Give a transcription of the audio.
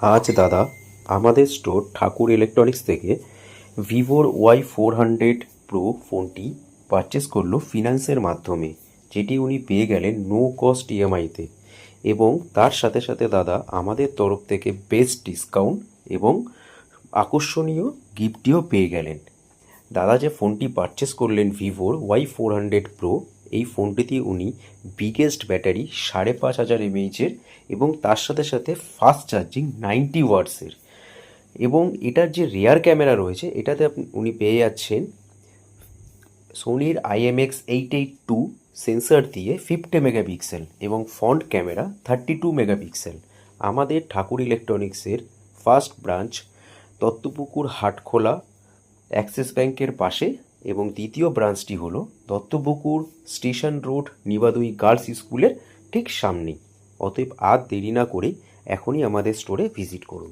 আজ দাদা আমাদের স্টোর ঠাকুর ইলেকট্রনিক্স থেকে ভিভোর Y400 Pro ফোনটি পারচেস করলো ফিনান্সের মাধ্যমে, যেটি উনি পেয়ে গেলেন নো কস্ট ইএমআইতে। এবং তার সাথে সাথে দাদা আমাদের তরফ থেকে বেস্ট ডিসকাউন্ট এবং আকর্ষণীয় গিফটটিও পেয়ে গেলেন। দাদা যে ফোনটি পারচেস করলেন ভিভোর Y400 Pro, এই ফোনটিতে উনি বিগেস্ট ব্যাটারি 5500 mAh এবং তার সাথে সাথে ফাস্ট চার্জিং 90 ওয়াটসের, এবং এটার যে রেয়ার ক্যামেরা রয়েছে এটাতে উনি পেয়ে যাচ্ছেন সোনির IMX882 সেন্সর দিয়ে 50 মেগাপিক্সেল এবং ফ্রন্ট ক্যামেরা 32 মেগাপিক্সেল। আমাদের ঠাকুর ইলেকট্রনিক্সের first branch Duttapukur Hatkhola Axis ব্যাংকের পাশে, এবং দ্বিতীয় ব্রাঞ্চটি হলো দত্তপুকুর স্টেশন রোড নিবাদুই গার্লস স্কুলের ঠিক সামনেই। অতএব আর দেরি না করে এখনই আমাদের স্টোরে ভিজিট করুন।